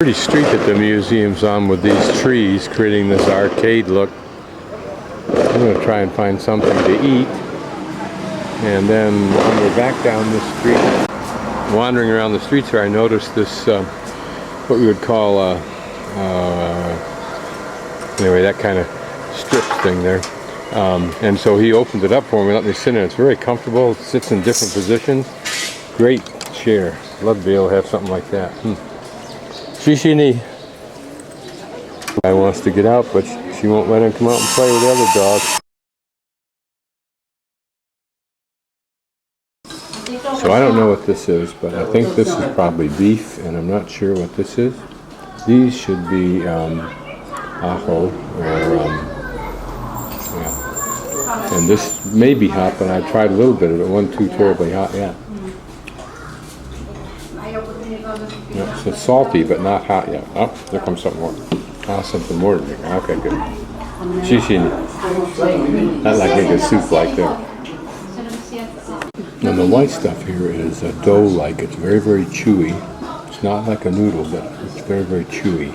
Pretty street that the museum's on with these trees, creating this arcade look. I'm going to try and find something to eat, and then when we're back down this street, wandering around the streets here, I noticed this what we would call anyway, that kind of strip thing there, and so he opened it up for me, let me sit in it. It's very comfortable, it sits in different positions, great chair. I'd love to be able to have something like that. Cixi guy wants to get out, but she won't let him come out and play with the other dogs. So I don't know what this is, but I think this is probably beef, and I'm not sure what this is. These should be ajo, or yeah. And this may be hot, but I tried a little bit of it. It wasn't too terribly hot, yeah. Yeah, so salty, but not hot yet. Oh, there comes something more. Ah, something more to drink. Okay, good. Cixi, not like making a soup like that. And the white stuff here is dough-like. It's very, very chewy. It's not like a noodle, but it's very, very chewy.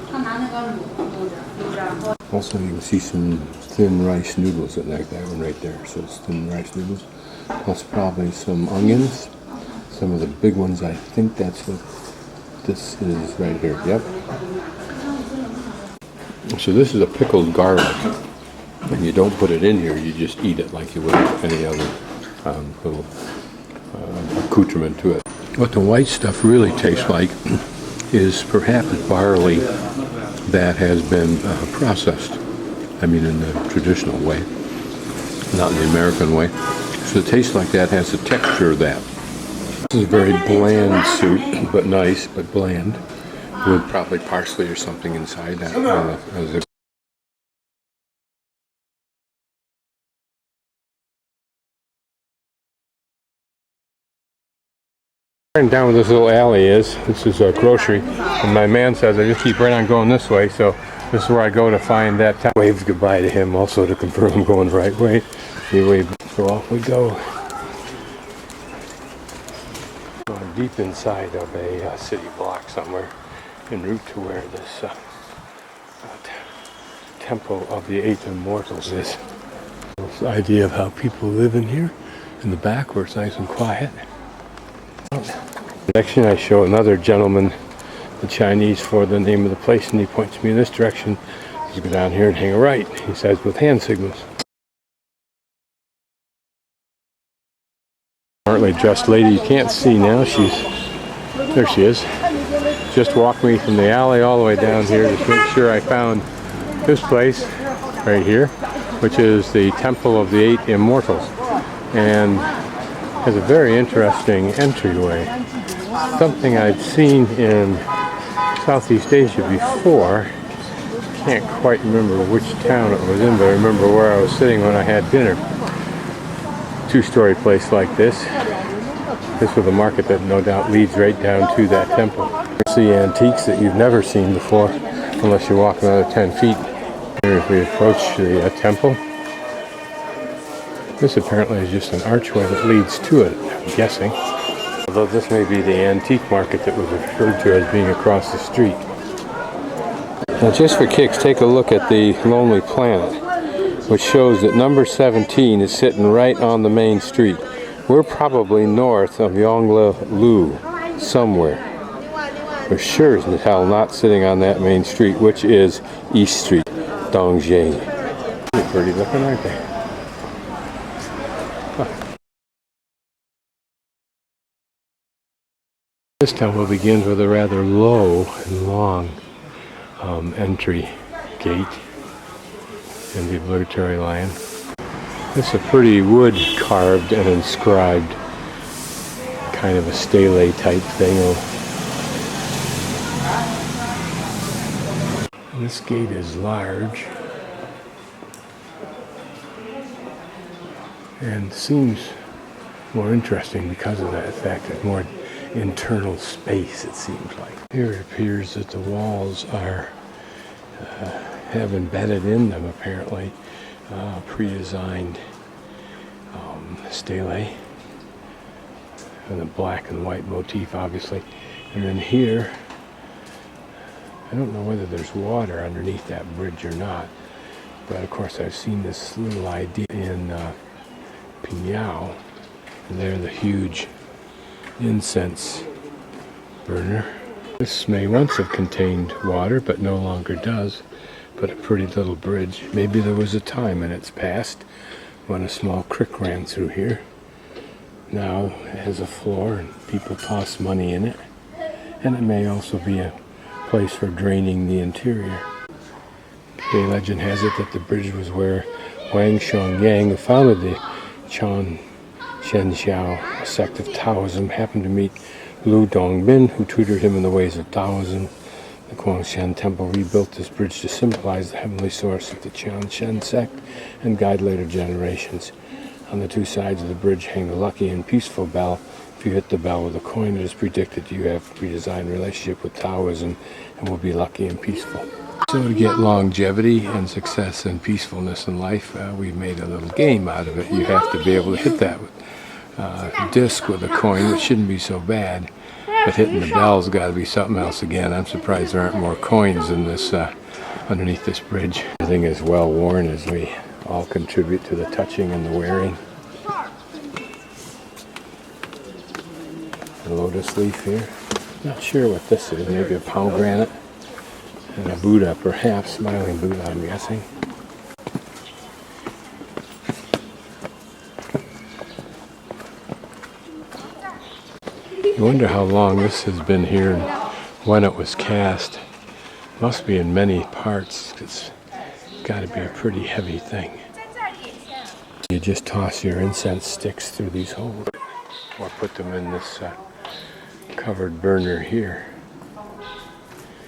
Also, you can see some thin rice noodles like that one right there. So it's thin rice noodles. Plus probably some onions. Some of the big ones, I think that's what this is right here. Yep. So this is a pickled garlic. And you don't put it in here, you just eat it like you would any other little accoutrement to it. What the white stuff really tastes like is perhaps barley that has been processed. I mean, in the traditional way, not in the American way. So it tastes like that, has the texture of that. This is a very bland soup, but nice, but bland, with probably parsley or something inside that. Down where this little alley is, this is a grocery, and my man says I just keep right on going this way, so this is where I go to find that town. Waves goodbye to him also to confirm I'm going the right way. Anyway, so off we go. Going deep inside of a city block somewhere, en route to where this temple of the Eight Immortals is. This idea of how people live in here, in the back where it's nice and quiet. Next, I show another gentleman the Chinese for the name of the place, and he points me in this direction. Let's go down here and hang a right, he says, with hand signals. Smartly dressed lady, you can't see now, there she is. Just walked me from the alley all the way down here to make sure I found this place right here, which is the Temple of the Eight Immortals, and has a very interesting entryway. Something I'd seen in Southeast Asia before. Can't quite remember which town it was in, but I remember where I was sitting when I had dinner. Two-story place like this. This was a market that no doubt leads right down to that temple. You see antiques that you've never seen before, unless you walk another 10 feet. Here as we approach the temple. This apparently is just an archway that leads to it, I'm guessing. Although this may be the antique market that was referred to as being across the street. Now just for kicks, take a look at the Lonely Planet, which shows that number 17 is sitting right on the main street. We're probably north of Yongle somewhere. We're sure as hell not sitting on that main street, which is East Street, Dowager. They're pretty looking, aren't they? This temple begins with a rather low and long entry gate in the obligatory line. This is a pretty wood carved and inscribed kind of a stele type thing. And this gate is large and seems more interesting because of that fact. It's more internal space, it seems like. Here it appears that the walls are have embedded in them apparently pre-designed stele and a black and white motif obviously, and then here I don't know whether there's water underneath that bridge or not, but of course I've seen this little idea in Pinyao. And there, the huge incense burner. This may once have contained water, but no longer does. But a pretty little bridge. Maybe there was a time in its past when a small creek ran through here. Now it has a floor and people toss money in it. And it may also be a place for draining the interior. The legend has it that the bridge was where Wang Xiong, who founded the Chang a sect of Taoism, happened to meet Lu Dongbin, who tutored him in the ways of Taoism. The Guangshan Temple rebuilt this bridge to symbolize the heavenly source of the Qianshan sect and guide later generations. On the two sides of the bridge hang the lucky and peaceful bell. If you hit the bell with a coin, it is predicted you have a pre-designed relationship with Taoism and will be lucky and peaceful. So to get longevity and success and peacefulness in life, we've made a little game out of it. You have to be able to hit that disc with a coin, which shouldn't be so bad. But hitting the bell's got to be something else again. I'm surprised there aren't more coins in this underneath this bridge. Everything is well worn as we all contribute to the touching and the wearing. A lotus leaf here. Not sure what this is. Maybe a pomegranate and a Buddha, perhaps. Smiling Buddha, I'm guessing. You wonder how long this has been here and when it was cast. Must be in many parts. It's got to be a pretty heavy thing. You just toss your incense sticks through these holes or put them in this covered burner here.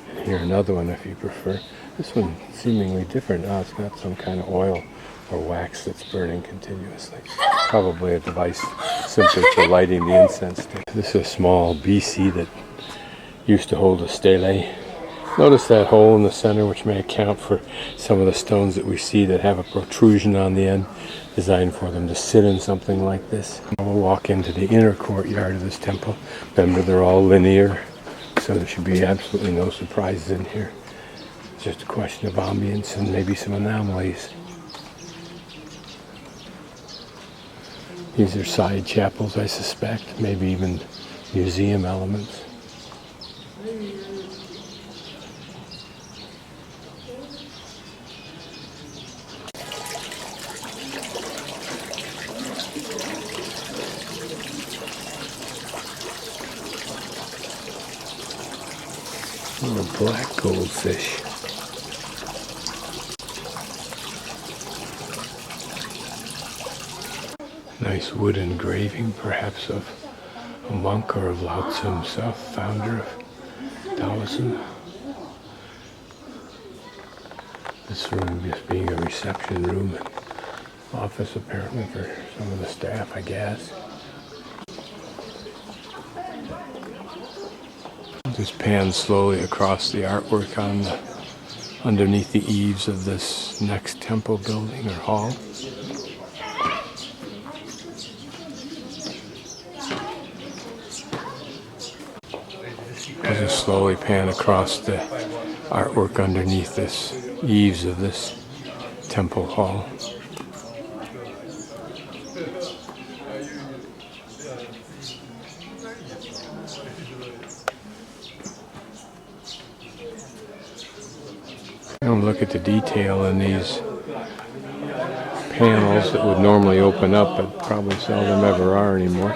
And here another one if you prefer. This one seemingly different. Oh, it's got some kind of oil or wax that's burning continuously. Probably a device simply for lighting the incense stick. This is a small BC that used to hold a stele. Notice that hole in the center, which may account for some of the stones that we see that have a protrusion on the end, designed for them to sit in something like this. We'll walk into the inner courtyard of this temple. Remember, they're all linear, so there should be absolutely no surprises in here. It's just a question of ambience and maybe some anomalies. These are side chapels, I suspect, maybe even museum elements. Oh, a black goldfish. Nice wood engraving, perhaps of a monk or of Lao Tzu himself, founder of Taoism. This room just being a reception room and office apparently for some of the staff, I guess. Just pan slowly across the artwork on underneath the eaves of this next temple building or hall. I'll just slowly pan across the artwork underneath this eaves of this temple hall. And look at the detail in these panels that would normally open up, but probably seldom ever are anymore.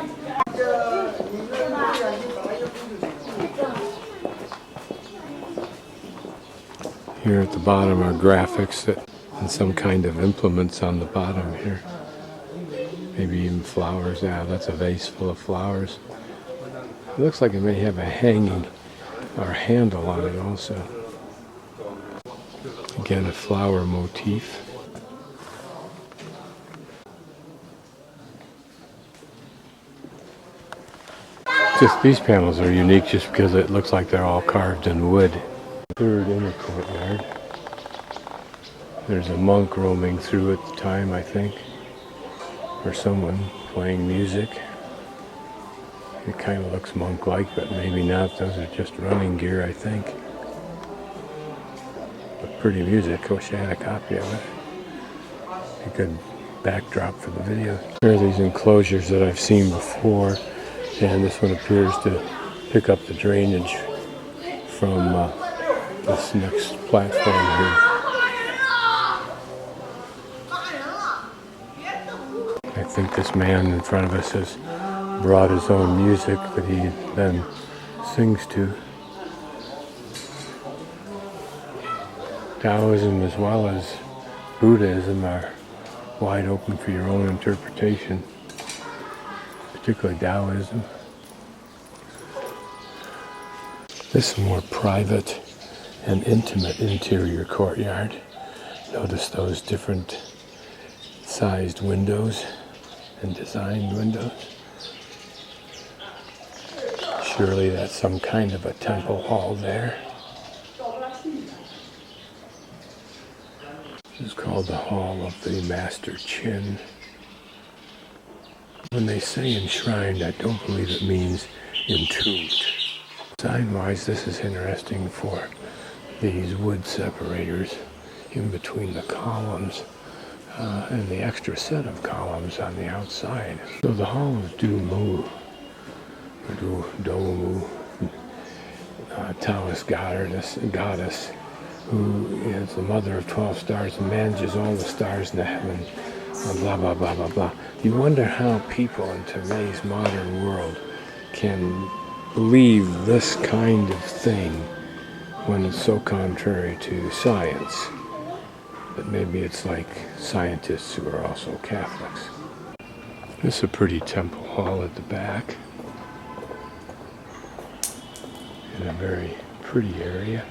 Here at the bottom are graphics and some kind of implements on the bottom here. Maybe even flowers. Yeah, that's a vase full of flowers. It looks like it may have a hanging or handle on it also. Again, a flower motif. Just these panels are unique just because it looks like they're all carved in wood. Third inner courtyard. There's a monk roaming through at the time, I think, or someone playing music. It kind of looks monk-like, but maybe not. Those are just running gear, I think. pretty music. I wish I had a copy of it. A good backdrop for the video. Here are these enclosures that I've seen before, and this one appears to pick up the drainage from this next platform here. I think this man in front of us has brought his own music that he then sings to. Taoism as well as Buddhism are wide open for your own interpretation, particularly Taoism. This more private and intimate interior courtyard. Notice those different sized windows and designed windows. Surely that's some kind of a temple hall there. This is called the Hall of the Master Qin. When they say enshrined, I don't believe it means entombed. Design-wise, this is interesting for these wood separators in between the columns and the extra set of columns on the outside. So the Hall of Du-Mu, or Do-Mu, Taoist goddess, who is the mother of 12 stars and manages all the stars in the heaven, blah, blah, blah, blah, blah. You wonder how people in today's modern world can believe this kind of thing when it's so contrary to science. But maybe it's like scientists who are also Catholics. This is a pretty temple hall at the back, in a very pretty area,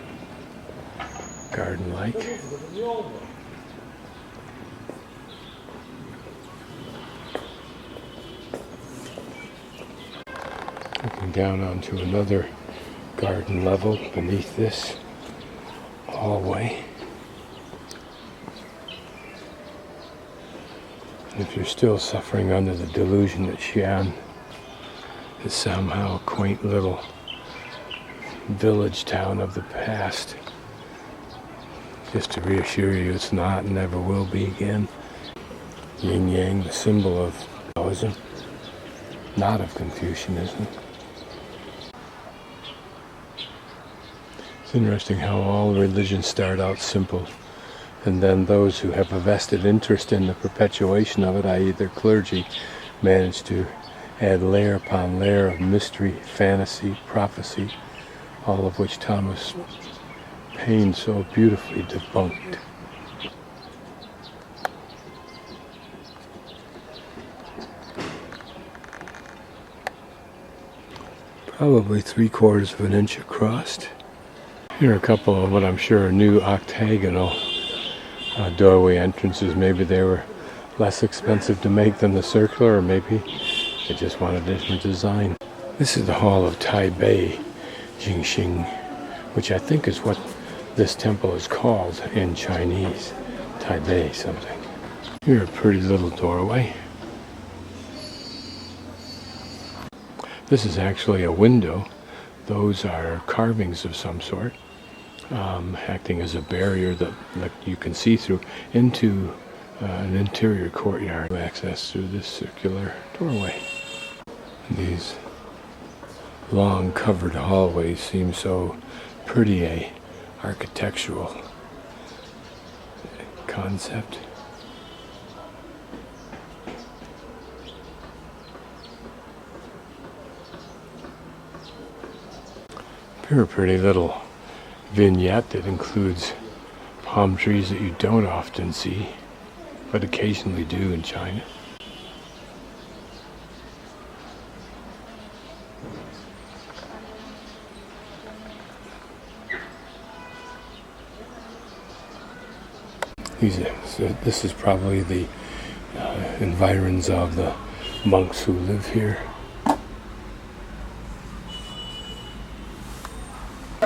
garden-like. Looking down onto another garden level beneath this hallway. If you're still suffering under the delusion that Xi'an is somehow a quaint little village town of the past, just to reassure you, it's not and never will be again. Yin Yang, the symbol of Taoism, not of Confucianism. It's interesting how all religions start out simple, and then those who have a vested interest in the perpetuation of it, i.e. their clergy, manage to add layer upon layer of mystery, fantasy, prophecy, all of which Thomas Paine so beautifully debunked. Probably 3/4 of an inch across. Here are a couple of what I'm sure are new octagonal doorway entrances. Maybe they were less expensive to make than the circular, or maybe they just wanted a different design. This is the Hall of Taipei Jingxing, which I think is what this temple is called in Chinese. Taipei something. Here, a pretty little doorway. This is actually a window. Those are carvings of some sort, acting as a barrier that you can see through into an interior courtyard. Access through this circular doorway. These long covered hallways seem so pretty a architectural concept. Here a pretty little vignette that includes palm trees that you don't often see, but occasionally do in China. This is probably the environs of the monks who live here.